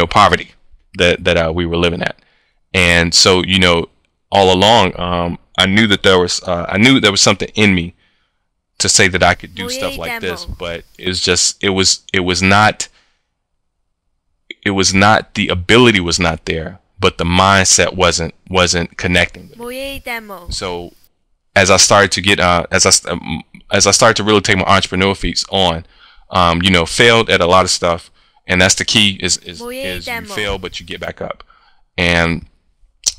poverty that we were living at. And so, all along, I knew that there was something in me to say that I could do stuff like this, but it was not the ability was not there, but the mindset wasn't connecting. So as I started to get as I started to really take my entrepreneur feet on, failed at a lot of stuff, and that's the key is you fail but you get back up. And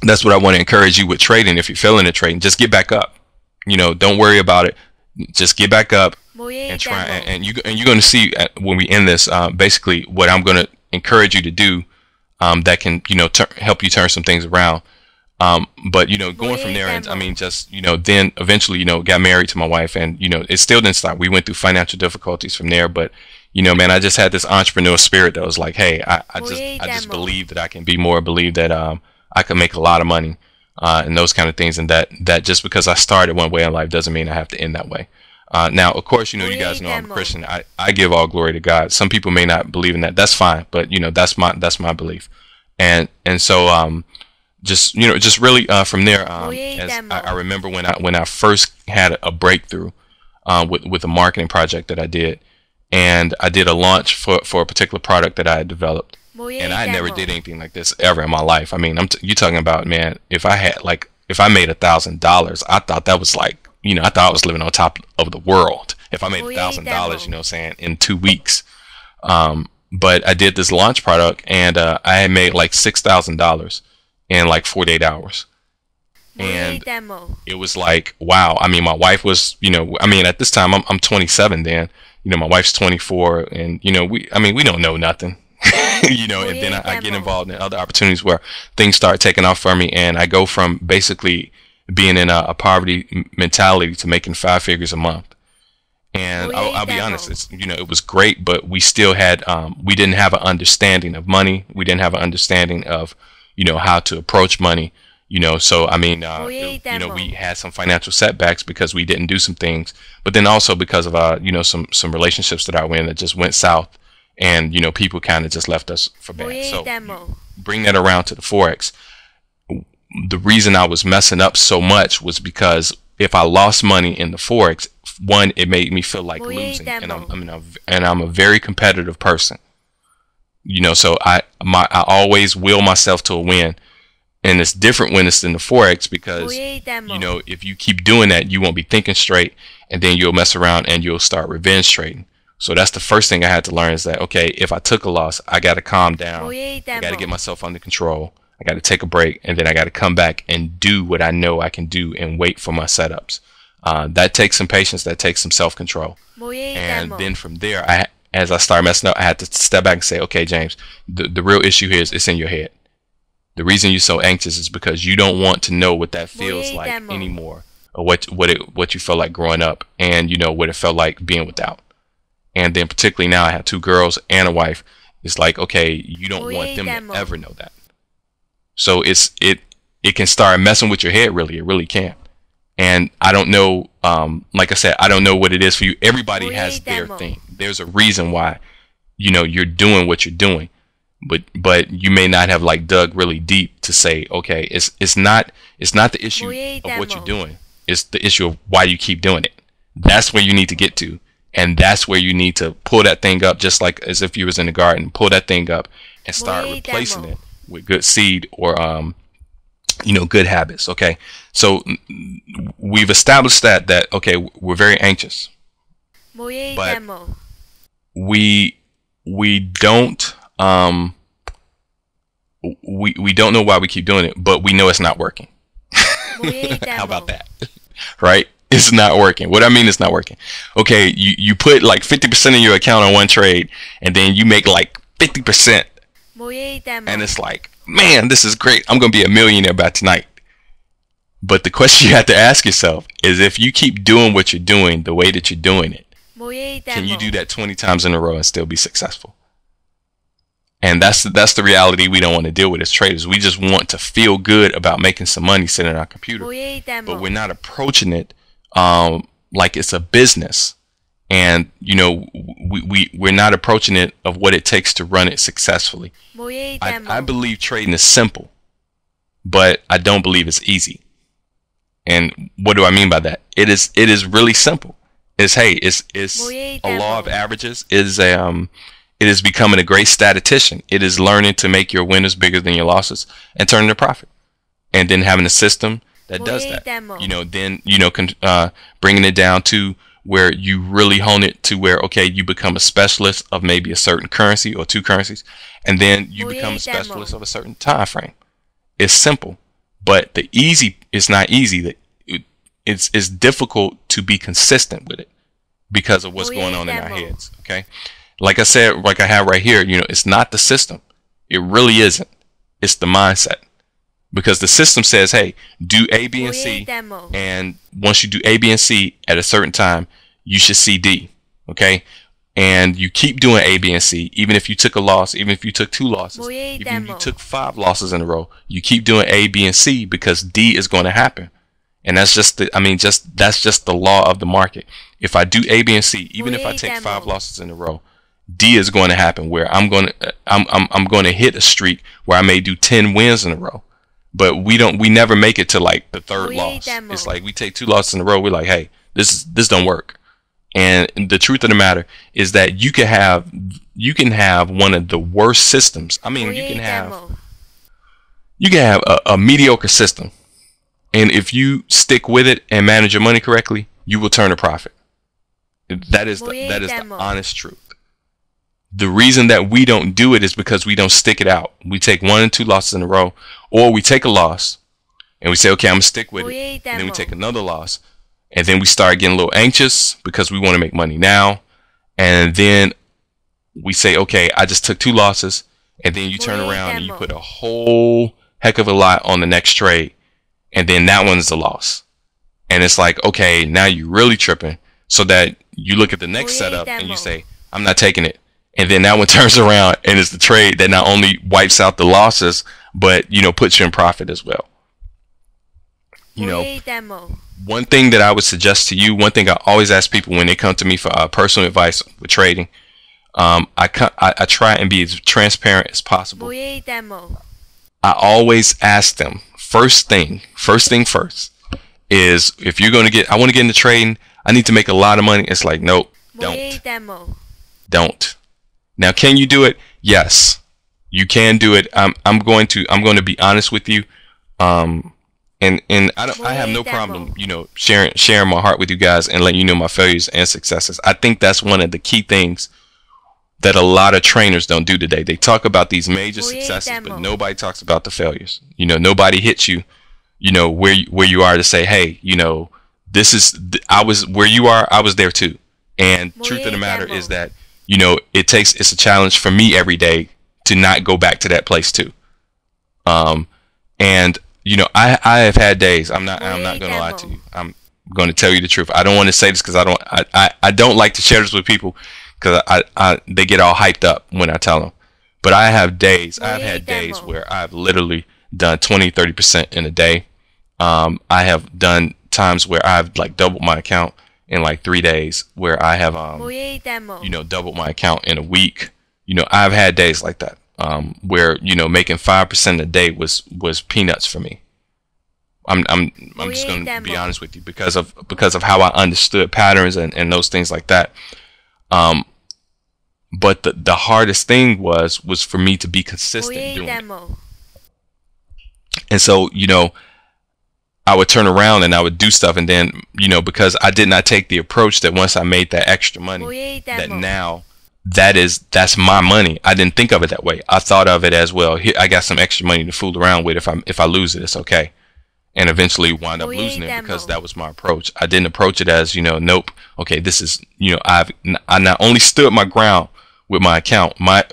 that's what I want to encourage you with trading. If you're failing at trading, just get back up. Don't worry about it. Just get back up and try. And you're going to see when we end this, basically what I'm going to encourage you to do, that can help you turn some things around. But going from there, and I mean, just then eventually got married to my wife, and it still didn't stop. We went through financial difficulties from there, but man, I just had this entrepreneur spirit that was like, hey, I just believe that I can be more. Believe that I could make a lot of money, and those kind of things, and that just because I started one way in life doesn't mean I have to end that way. Now, of course, you guys know I'm a Christian. I give all glory to God. Some people may not believe in that. That's fine, but that's my belief. And so just really from there, as I remember when I first had a breakthrough with a marketing project that I did, and I did a launch for a particular product that I had developed. And I never did anything like this ever in my life. I mean, you talking about, man, if I made $1,000, I thought that was like, I thought I was living on top of the world. If I made $1,000, saying in 2 weeks. But I did this launch product, and I had made like $6,000 in like 48 hours. And it was like, wow. I mean, my wife was, at this time I'm 27 then, my wife's 24, and we don't know nothing. And then I get involved in other opportunities where things start taking off for me, and I go from basically being in a poverty mentality to making 5 figures a month. And I'll be honest, it's it was great, but we still had we didn't have an understanding of money. We didn't have an understanding of how to approach money. So I mean, we had some financial setbacks because we didn't do some things, but then also because of some relationships that I went that just went south. And, people kind of just left us for bad. So bring that around to the Forex. The reason I was messing up so much was because if I lost money in the Forex, one, it made me feel like losing. And I'm a very competitive person. So I always will myself to a win. And it's different when it's in the Forex because, if you keep doing that, you won't be thinking straight. And then you'll mess around and you'll start revenge trading. So that's the first thing I had to learn is that, okay, if I took a loss, I got to calm down. I got to get myself under control. I got to take a break, and then I got to come back and do what I know I can do and wait for my setups. That takes some patience. That takes some self-control. And then from there, as I started messing up, I had to step back and say, okay, James, the real issue here is it's in your head. The reason you're so anxious is because you don't want to know what that feels like anymore, or what you felt like growing up, and what it felt like being without. And then particularly now I have 2 girls and a wife. It's like, okay, you don't want them to ever know that. So it can start messing with your head, really. It really can. And I don't know, like I said, I don't know what it is for you. Everybody has their thing. There's a reason why, you're doing what you're doing. But you may not have like dug really deep to say, okay, it's not the issue of what you're doing. It's the issue of why you keep doing it. That's where you need to get to. And that's where you need to pull that thing up, just like as if you was in the garden, pull that thing up and start replacing it with good seed or, good habits. Okay. So we've established that, okay, we're very anxious, but we don't, we don't know why we keep doing it, but we know it's not working. How about that? Right? It's not working. What I mean, it's not working. Okay, you put like 50% of your account on one trade, and then you make like 50%. And it's like, man, this is great. I'm going to be a millionaire by tonight. But the question you have to ask yourself is, if you keep doing what you're doing the way that you're doing it, can you do that 20 times in a row and still be successful? And that's the reality we don't want to deal with as traders. We just want to feel good about making some money sitting on our computer. But we're not approaching it like it's a business. And, you know, we're not approaching it of what it takes to run it successfully. I believe trading is simple, but I don't believe it's easy. And what do I mean by that? It is really simple. It's a law of averages. It is becoming a great statistician. It is learning to make your winners bigger than your losses and turning to profit. And then having a system that does that. You know, then, you know, bringing it down to where you really hone it to where, okay, you become a specialist of maybe a certain currency or two currencies, and then you become a specialist of a certain time frame. It's simple, but it's not easy. It's difficult to be consistent with it because of what's going on in our heads. Okay, like I said, like I have right here, you know, it's not the system. It really isn't. It's the mindset. Because the system says, hey, do A, B, and C, and once you do A, B, and C at a certain time, you should see D, okay? And you keep doing A, B, and C, even if you took a loss, even if you took 2 losses, even if you took 5 losses in a row, you keep doing A, B, and C because D is going to happen. And that's just that's just the law of the market. If I do A, B, and C, even if I take 5 losses in a row, D is going to happen where I'm going to hit a streak where I may do 10 wins in a row. But we never make it to like the 3rd loss. It's like we take 2 losses in a row. We're like, hey, this don't work. And the truth of the matter is that you can have one of the worst systems. I mean, you can have a mediocre system, and if you stick with it and manage your money correctly, you will turn a profit. That is the honest truth. The reason that we don't do it is because we don't stick it out. We take 1 and 2 losses in a row, or we take a loss and we say, okay, I'm gonna stick with it. And then we take another loss, and then we start getting a little anxious because we want to make money now. And then we say, okay, I just took 2 losses, and then you turn around and you put a whole heck of a lot on the next trade, and then that one's a loss. And it's like, okay, now you're really tripping, so that you look at the next setup and you say, I'm not taking it. And then that one turns around and it's the trade that not only wipes out the losses, but, you know, puts you in profit as well. You know, one thing that I would suggest to you, one thing I always ask people when they come to me for personal advice with trading, I try and be as transparent as possible. I always ask them, first thing first, is if you're going to I want to get into trading, I need to make a lot of money. It's like, nope, don't. Now, can you do it? Yes, you can do it. I'm going to be honest with you. And I have no problem, you know, sharing my heart with you guys and letting you know my failures and successes. I think that's one of the key things that a lot of trainers don't do today. They talk about these major successes, but nobody talks about the failures. You know, nobody hits you, you know, where you are to say, hey, you know, I was where you are. I was there too. And truth of the matter is that, you know, it's a challenge for me every day to not go back to that place too. And you know, I have had days. I'm not going to lie to you. I'm going to tell you the truth. I don't want to say this because I don't like to share this with people because they get all hyped up when I tell them. But I've had days where I've literally done 20-30% in a day. I have done times where I've like doubled my account in like 3 days, where I have you know, doubled my account in a week. You know, I've had days like that, where, you know, making 5% a day was peanuts for me. I'm just going to be honest with you because of how I understood patterns and those things like that. But the hardest thing was for me to be consistent doing it. And so, you know, I would turn around and I would do stuff, and then, you know, because I did not take the approach that once I made that extra money, that now that's my money. I didn't think of it that way. I thought of it as, well, here, I got some extra money to fool around with. If I lose it, it's okay. And eventually wind up losing it because that was my approach. I didn't approach it as, you know, nope, okay, this is, you know, I not only stood my ground with my account. My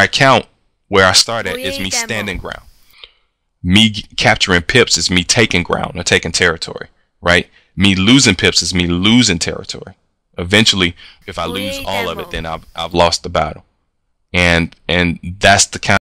account where I started is me standing ground. Me capturing pips is me taking ground or taking territory, right? Me losing pips is me losing territory. Eventually, if I lose all of it, then I've lost the battle. And that's the kind